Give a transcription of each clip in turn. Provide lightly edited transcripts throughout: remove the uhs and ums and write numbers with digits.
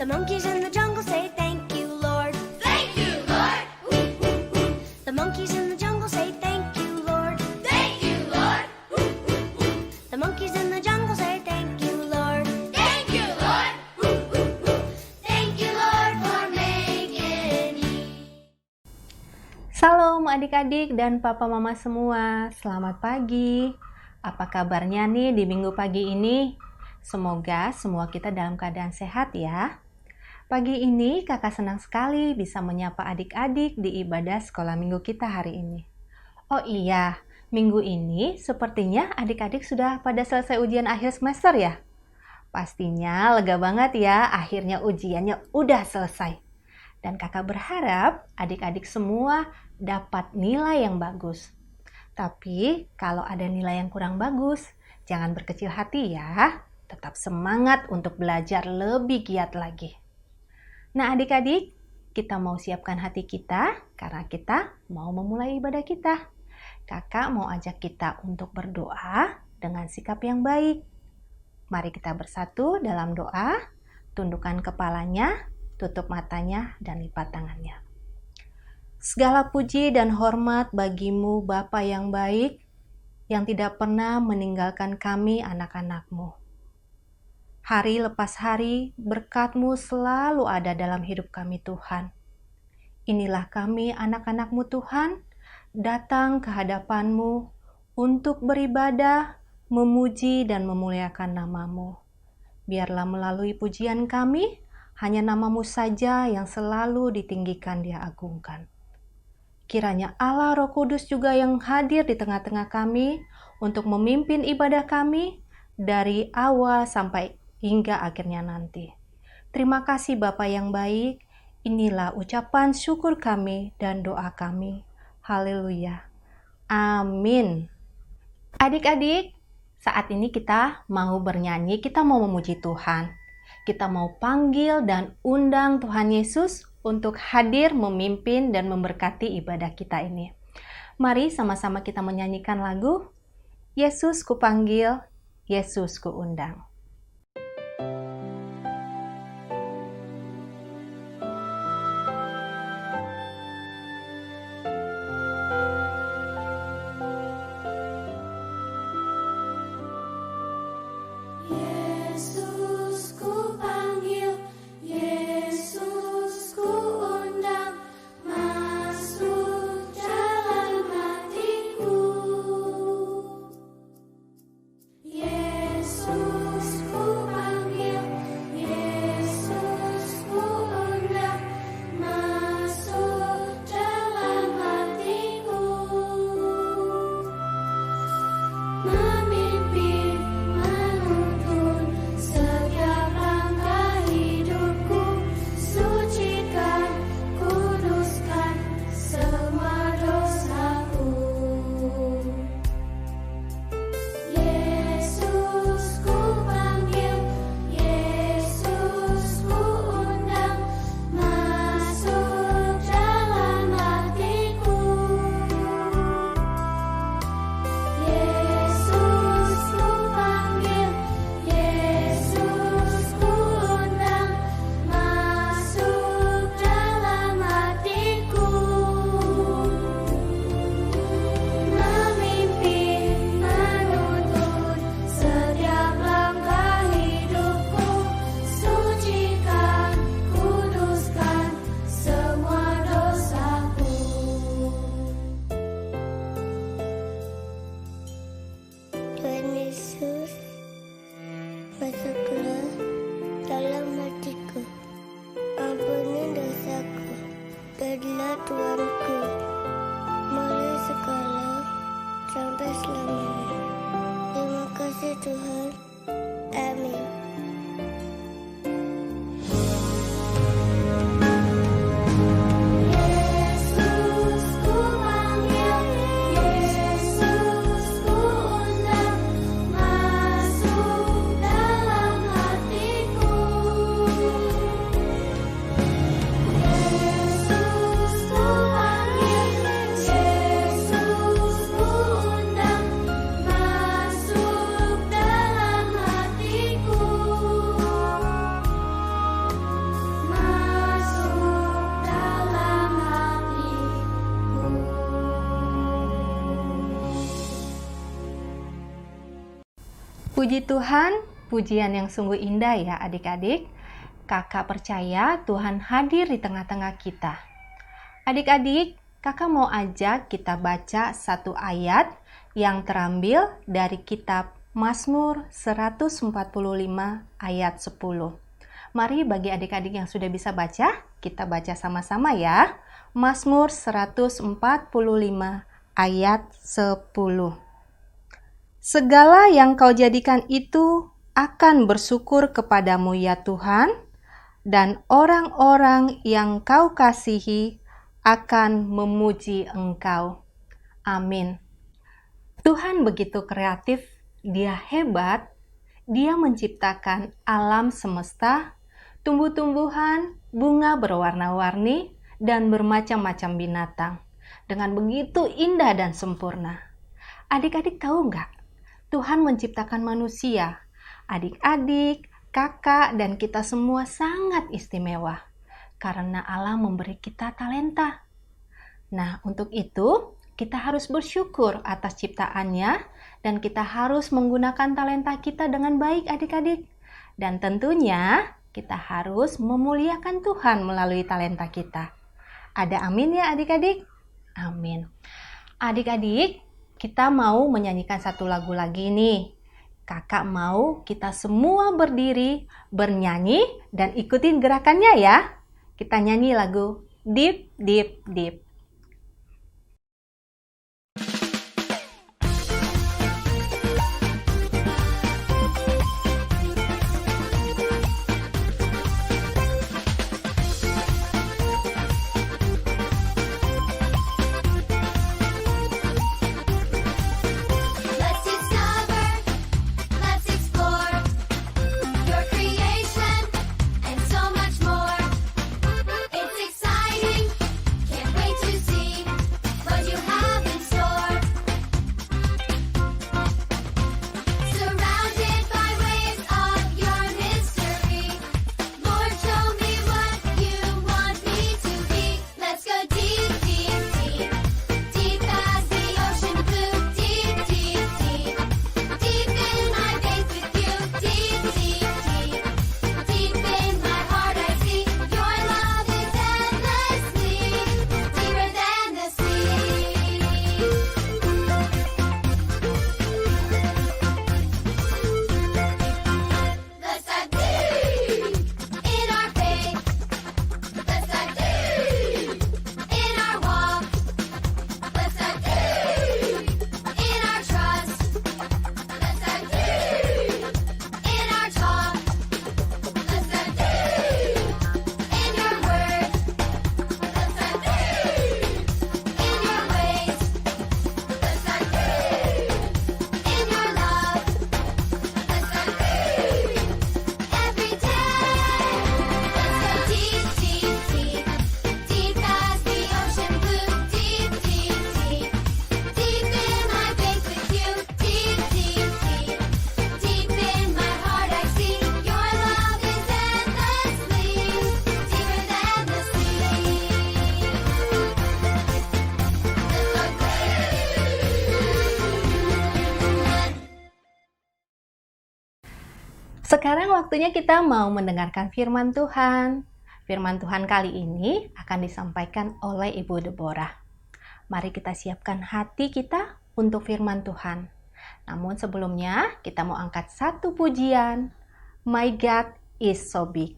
The monkeys in the jungle say thank you, Lord. Thank you, Lord. The monkeys in the jungle say thank you, Lord. Thank you, Lord. The monkeys in the jungle say thank you, Lord. Thank you, Lord. Thank you, Lord, for making me. Salam adik-adik dan papa mama semua, selamat pagi. Apa kabarnya nih di minggu pagi ini? Semoga semua kita dalam keadaan sehat ya. Pagi ini kakak senang sekali bisa menyapa adik-adik di ibadah sekolah minggu kita hari ini. Oh iya, minggu ini sepertinya adik-adik sudah pada selesai ujian akhir semester ya? Pastinya lega banget ya, akhirnya ujiannya udah selesai. Dan kakak berharap adik-adik semua dapat nilai yang bagus. Tapi kalau ada nilai yang kurang bagus, jangan berkecil hati ya. Tetap semangat untuk belajar lebih giat lagi. Nah adik-adik, kita mau siapkan hati kita karena kita mau memulai ibadah kita. Kakak mau ajak kita untuk berdoa dengan sikap yang baik. Mari kita bersatu dalam doa, tundukkan kepalanya, tutup matanya, dan lipat tangannya. Segala puji dan hormat bagimu Bapa yang baik, yang tidak pernah meninggalkan kami anak-anak-Mu. Hari lepas hari, berkat-Mu selalu ada dalam hidup kami Tuhan. Inilah kami anak-anak-Mu Tuhan, datang ke hadapan-Mu untuk beribadah, memuji dan memuliakan nama-Mu. Biarlah melalui pujian kami, hanya nama-Mu saja yang selalu ditinggikan diagungkan. Kiranya Allah Roh Kudus juga yang hadir di tengah-tengah kami untuk memimpin ibadah kami dari awal sampai hingga akhirnya nanti. Terima kasih Bapa yang baik, inilah ucapan syukur kami dan doa kami. Haleluya. Amin. Adik-adik, saat ini kita mau bernyanyi, kita mau memuji Tuhan. Kita mau panggil dan undang Tuhan Yesus untuk hadir memimpin dan memberkati ibadah kita ini. Mari sama-sama kita menyanyikan lagu Yesus kupanggil, Yesus kuundang. Yesus ku panggil, Yesus ku undang, masuk dalam hatiku. Yesus Puji Tuhan, pujian yang sungguh indah ya adik-adik. Kakak percaya Tuhan hadir di tengah-tengah kita. Adik-adik, kakak mau ajak kita baca satu ayat yang terambil dari kitab Mazmur 145 ayat 10. Mari bagi adik-adik yang sudah bisa baca, kita baca sama-sama ya. Mazmur 145 ayat 10. Segala yang kau jadikan itu akan bersyukur kepadamu ya Tuhan, dan orang-orang yang kau kasihi akan memuji Engkau. Amin. Tuhan begitu kreatif, Dia hebat, Dia menciptakan alam semesta, tumbuh-tumbuhan, bunga berwarna-warni, dan bermacam-macam binatang. Dengan begitu indah dan sempurna. Adik-adik tahu nggak? Tuhan menciptakan manusia. Adik-adik, kakak, dan kita semua sangat istimewa karena Allah memberi kita talenta. Nah, untuk itu kita harus bersyukur atas ciptaannya dan kita harus menggunakan talenta kita dengan baik adik-adik. Dan tentunya kita harus memuliakan Tuhan melalui talenta kita. Ada amin ya adik-adik? Amin. Adik-adik, kita mau menyanyikan satu lagu lagi nih. Kakak mau kita semua berdiri, bernyanyi, dan ikutin gerakannya ya. Kita nyanyi lagu Deep, Deep, Deep. Let's discover, let's explore your creation and so much more. It's exciting, can't wait to see what you have in store. Surrounded by waves of your mystery, Lord, show me what you want me to be. Let's go deep, deep, deep, deep as the ocean blue. Deep, deep, deep, deep in my faith with you. Deep, deep, deep, deep in my heart I see your love is endlessly deeper than the sea. Let's dive deep in our faith. Let's dive deep in our walk. Let's dive deep in our trust. Let's dive deep in our talk. Let's dive deep in your word. Let's dive deep in your ways. Let's dive deep in your love. Let's dive deep every day. Let's go deep, deep, deep, deep as the ocean blue. Deep, deep, deep, deep in my faith with you. Deep, deep, deep, deep in my heart I see your love is endlessly deeper than the sea. Sekarang waktunya kita mau mendengarkan firman Tuhan. Firman Tuhan kali ini akan disampaikan oleh Ibu Deborah. Mari kita siapkan hati kita untuk firman Tuhan. Namun sebelumnya kita mau angkat satu pujian. My God is so big.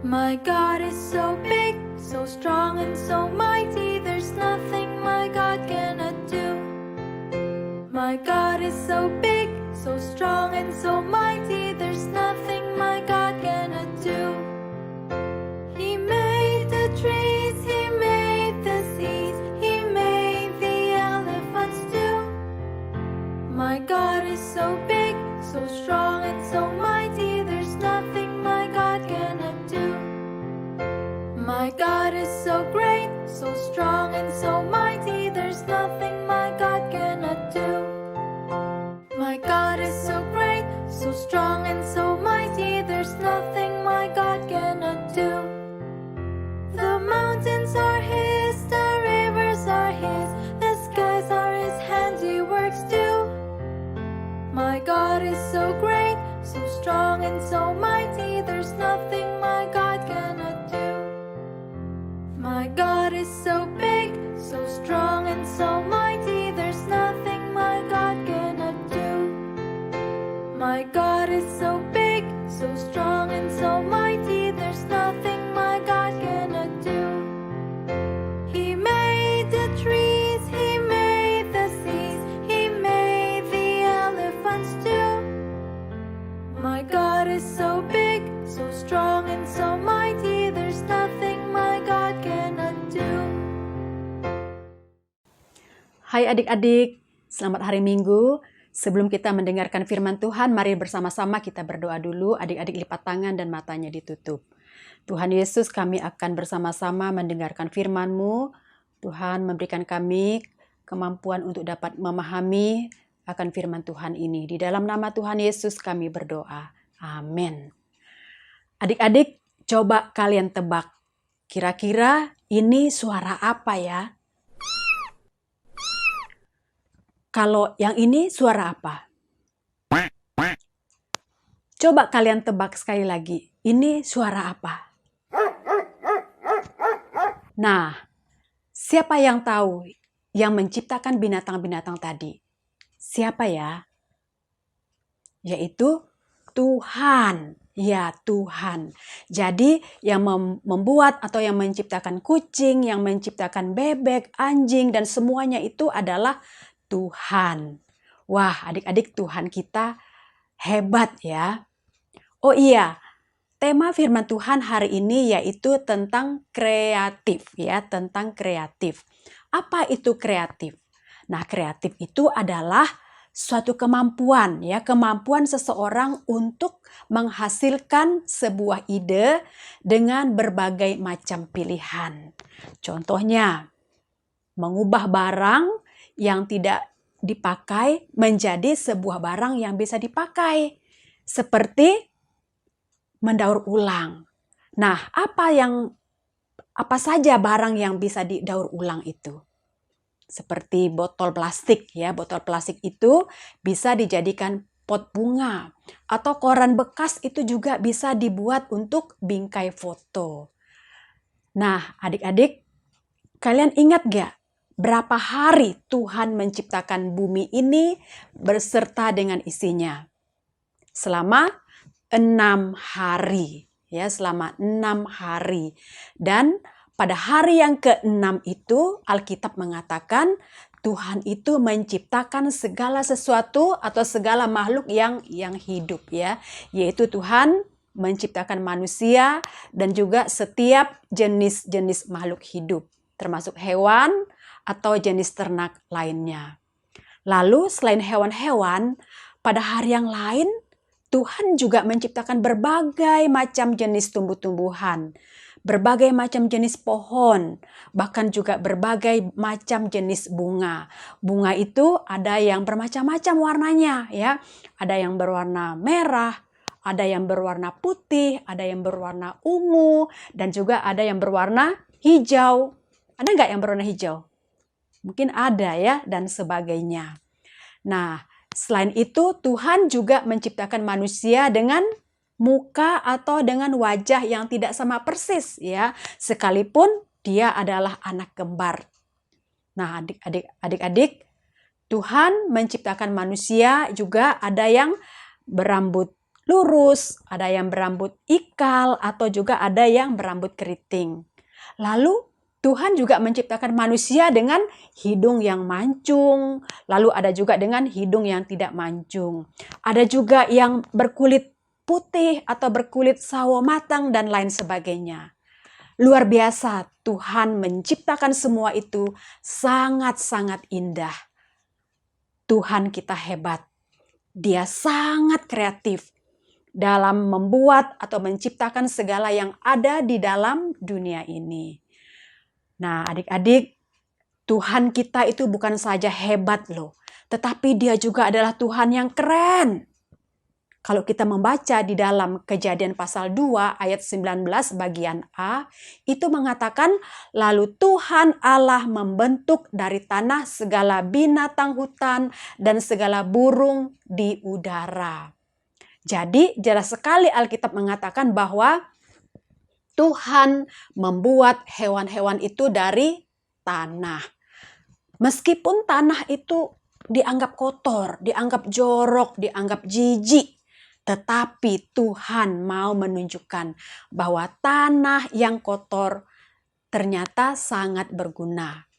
My God is so big, so strong and so mighty, there's nothing my God cannot do. My God is so big, so strong and so mighty, there's nothing my God cannot do. He made the trees, He made the seas, He made the elephants too. My God is so big, so strong and so mighty, there's nothing my God cannot do. My God is so great, so strong and so mighty, there's nothing my God cannot do. My God is so great, so strong and so mighty, there's nothing my God cannot do. The mountains are His, the rivers are His, the skies are My God is so great, so strong and so mighty. There's nothing my God cannot do. My God is so big, so strong and so mighty. There's nothing my God cannot do. My God is so big, so strong and so mighty. There's nothing my God cannot do. He made the trees, He made the seas, He made the elephants too. My God is so big, so strong and so mighty. There's nothing my God cannot do. Hai adik-adik, selamat hari Minggu. Sebelum kita mendengarkan firman Tuhan, mari bersama-sama kita berdoa dulu. Adik-adik lipat tangan dan matanya ditutup. Tuhan Yesus, kami akan bersama-sama mendengarkan firman-Mu. Tuhan memberikan kami kemampuan untuk dapat memahami akan firman Tuhan ini. Di dalam nama Tuhan Yesus kami berdoa. Amin. Adik-adik, coba kalian tebak. Kira-kira ini suara apa ya? Kalau yang ini suara apa? Coba kalian tebak sekali lagi. Ini suara apa? Nah, siapa yang tahu yang menciptakan binatang-binatang tadi? Siapa ya? Yaitu Tuhan. Ya, Tuhan. Jadi yang membuat atau yang menciptakan kucing, yang menciptakan bebek, anjing, dan semuanya itu adalah Tuhan. Wah, adik-adik, Tuhan kita hebat ya. Oh iya, tema firman Tuhan hari ini yaitu tentang kreatif ya, tentang kreatif. Apa itu kreatif? Nah, kreatif itu adalah suatu kemampuan ya, kemampuan seseorang untuk menghasilkan sebuah ide dengan berbagai macam pilihan. Contohnya, mengubah barang yang tidak dipakai menjadi sebuah barang yang bisa dipakai. Seperti mendaur ulang. Nah, apa saja barang yang bisa didaur ulang itu? Seperti botol plastik ya, botol plastik itu bisa dijadikan pot bunga. Atau koran bekas itu juga bisa dibuat untuk bingkai foto. Nah, adik-adik, kalian ingat gak? Berapa hari Tuhan menciptakan bumi ini beserta dengan isinya? Selama 6 hari. Ya, selama 6 hari. Dan pada hari yang ke-6 itu Alkitab mengatakan Tuhan itu menciptakan segala sesuatu atau segala makhluk yang hidup ya. Yaitu Tuhan menciptakan manusia dan juga setiap jenis-jenis makhluk hidup. Termasuk hewan atau jenis ternak lainnya. Lalu selain hewan-hewan, pada hari yang lain Tuhan juga menciptakan berbagai macam jenis tumbuh-tumbuhan, berbagai macam jenis pohon, bahkan juga berbagai macam jenis bunga. Bunga itu ada yang bermacam-macam warnanya ya. Ada yang berwarna merah, ada yang berwarna putih, ada yang berwarna ungu, dan juga ada yang berwarna hijau. Ada nggak yang berwarna hijau? Mungkin ada ya, dan sebagainya. Nah, selain itu Tuhan juga menciptakan manusia dengan muka atau dengan wajah yang tidak sama persis ya, sekalipun dia adalah anak kembar. Nah, adik-adik, Tuhan menciptakan manusia juga ada yang berambut lurus, ada yang berambut ikal, atau juga ada yang berambut keriting. Lalu Tuhan juga menciptakan manusia dengan hidung yang mancung, lalu ada juga dengan hidung yang tidak mancung. Ada juga yang berkulit putih atau berkulit sawo matang dan lain sebagainya. Luar biasa, Tuhan menciptakan semua itu sangat-sangat indah. Tuhan kita hebat. Dia sangat kreatif dalam membuat atau menciptakan segala yang ada di dalam dunia ini. Nah, adik-adik, Tuhan kita itu bukan saja hebat loh, tetapi Dia juga adalah Tuhan yang keren. Kalau kita membaca di dalam Kejadian pasal 2 ayat 19 bagian A, itu mengatakan, lalu Tuhan Allah membentuk dari tanah segala binatang hutan dan segala burung di udara. Jadi jelas sekali Alkitab mengatakan bahwa Tuhan membuat hewan-hewan itu dari tanah. Meskipun tanah itu dianggap kotor, dianggap jorok, dianggap jijik, tetapi Tuhan mau menunjukkan bahwa tanah yang kotor ternyata sangat berguna.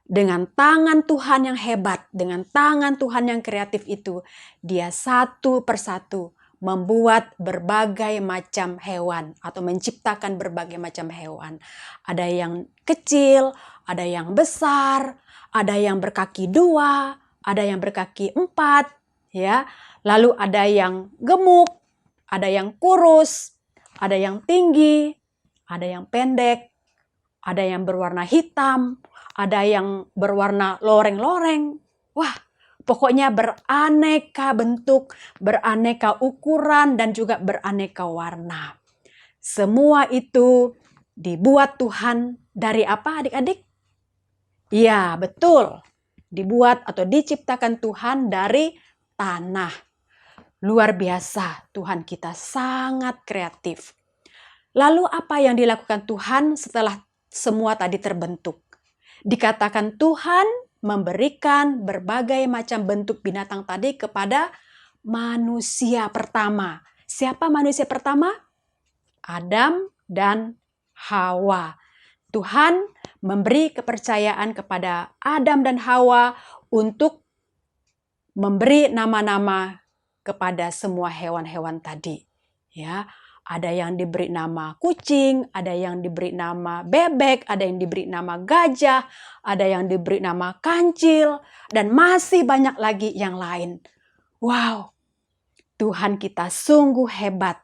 Dengan tangan Tuhan yang hebat, dengan tangan Tuhan yang kreatif itu, Dia satu persatu membuat berbagai macam hewan atau menciptakan berbagai macam hewan. Ada yang kecil, ada yang besar, ada yang berkaki 2, ada yang berkaki 4, ya. Lalu ada yang gemuk, ada yang kurus, ada yang tinggi, ada yang pendek, ada yang berwarna hitam, ada yang berwarna loreng-loreng. Wah, pokoknya beraneka bentuk, beraneka ukuran, dan juga beraneka warna. Semua itu dibuat Tuhan dari apa, adik-adik? Ya, betul. Dibuat atau diciptakan Tuhan dari tanah. Luar biasa, Tuhan kita sangat kreatif. Lalu apa yang dilakukan Tuhan setelah semua tadi terbentuk? Dikatakan Tuhan memberikan berbagai macam bentuk binatang tadi kepada manusia pertama. Siapa manusia pertama? Adam dan Hawa. Tuhan memberi kepercayaan kepada Adam dan Hawa untuk memberi nama-nama kepada semua hewan-hewan tadi. Ya, ada yang diberi nama kucing, ada yang diberi nama bebek, ada yang diberi nama gajah, ada yang diberi nama kancil, dan masih banyak lagi yang lain. Wow, Tuhan kita sungguh hebat,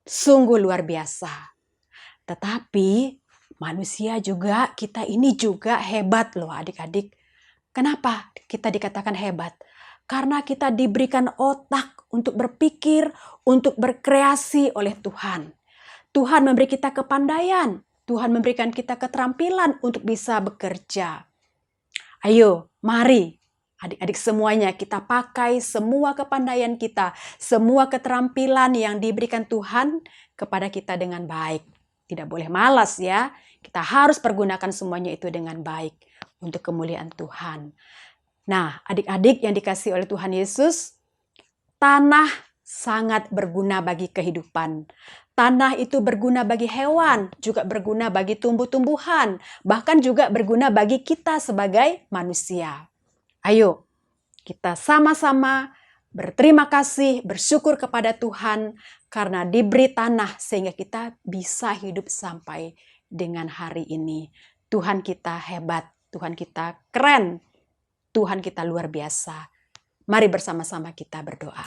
sungguh luar biasa. Tetapi manusia juga, kita ini juga hebat loh adik-adik. Kenapa kita dikatakan hebat? Karena kita diberikan otak untuk berpikir, untuk berkreasi oleh Tuhan. Tuhan memberi kita kepandaian, Tuhan memberikan kita keterampilan untuk bisa bekerja. Ayo, mari adik-adik semuanya kita pakai semua kepandaian kita, semua keterampilan yang diberikan Tuhan kepada kita dengan baik. Tidak boleh malas ya, kita harus pergunakan semuanya itu dengan baik untuk kemuliaan Tuhan. Nah, adik-adik yang dikasihi oleh Tuhan Yesus, tanah sangat berguna bagi kehidupan. Tanah itu berguna bagi hewan, juga berguna bagi tumbuh-tumbuhan, bahkan juga berguna bagi kita sebagai manusia. Ayo, kita sama-sama berterima kasih, bersyukur kepada Tuhan karena diberi tanah sehingga kita bisa hidup sampai dengan hari ini. Tuhan kita hebat, Tuhan kita keren, Tuhan kita luar biasa. Mari bersama-sama kita berdoa.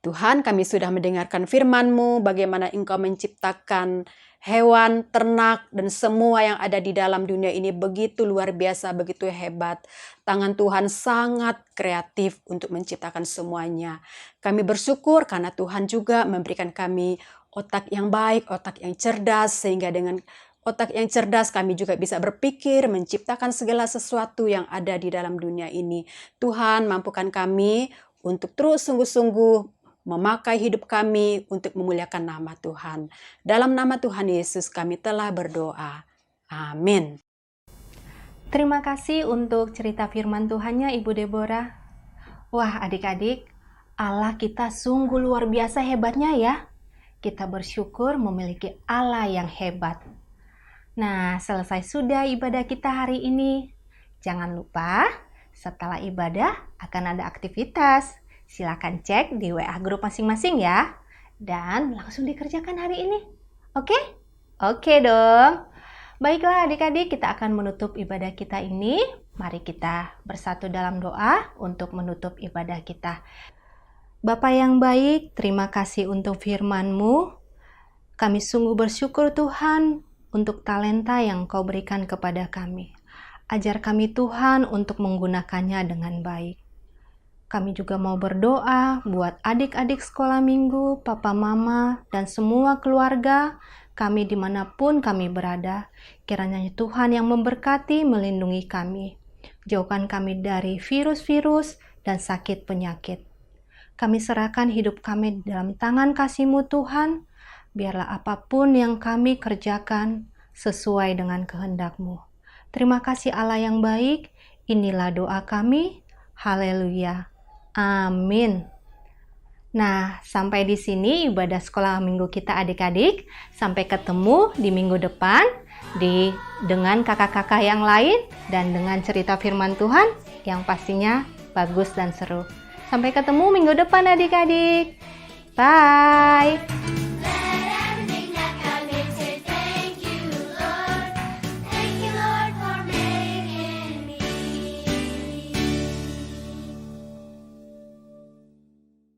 Tuhan, kami sudah mendengarkan firman-Mu, bagaimana Engkau menciptakan hewan, ternak, dan semua yang ada di dalam dunia ini begitu luar biasa, begitu hebat. Tangan Tuhan sangat kreatif untuk menciptakan semuanya. Kami bersyukur karena Tuhan juga memberikan kami otak yang baik, otak yang cerdas, sehingga dengan otak yang cerdas kami juga bisa berpikir, menciptakan segala sesuatu yang ada di dalam dunia ini. Tuhan, mampukan kami untuk terus sungguh-sungguh memakai hidup kami untuk memuliakan nama Tuhan. Dalam nama Tuhan Yesus kami telah berdoa. Amin. Terima kasih untuk cerita firman Tuhannya Ibu Deborah. Wah adik-adik, Allah kita sungguh luar biasa hebatnya ya. Kita bersyukur memiliki Allah yang hebat. Nah, selesai sudah ibadah kita hari ini. Jangan lupa, setelah ibadah akan ada aktivitas. Silakan cek di WA grup masing-masing ya. Dan langsung dikerjakan hari ini. Oke? Oke dong. Baiklah adik-adik, kita akan menutup ibadah kita ini. Mari kita bersatu dalam doa untuk menutup ibadah kita. Bapa yang baik, terima kasih untuk firman-Mu. Kami sungguh bersyukur Tuhan untuk talenta yang Kau berikan kepada kami. Ajar kami Tuhan untuk menggunakannya dengan baik. Kami juga mau berdoa buat adik-adik sekolah minggu, papa mama, dan semua keluarga kami dimanapun kami berada. Kiranya Tuhan yang memberkati, melindungi kami. Jauhkan kami dari virus-virus dan sakit penyakit. Kami serahkan hidup kami dalam tangan kasih-Mu Tuhan. Biarlah apapun yang kami kerjakan sesuai dengan kehendak-Mu. Terima kasih Allah yang baik. Inilah doa kami. Haleluya. Amin. Nah, sampai di sini ibadah sekolah minggu kita adik-adik. Sampai ketemu di minggu depan dengan kakak-kakak yang lain dan dengan cerita firman Tuhan yang pastinya bagus dan seru. Sampai ketemu minggu depan adik-adik. Bye.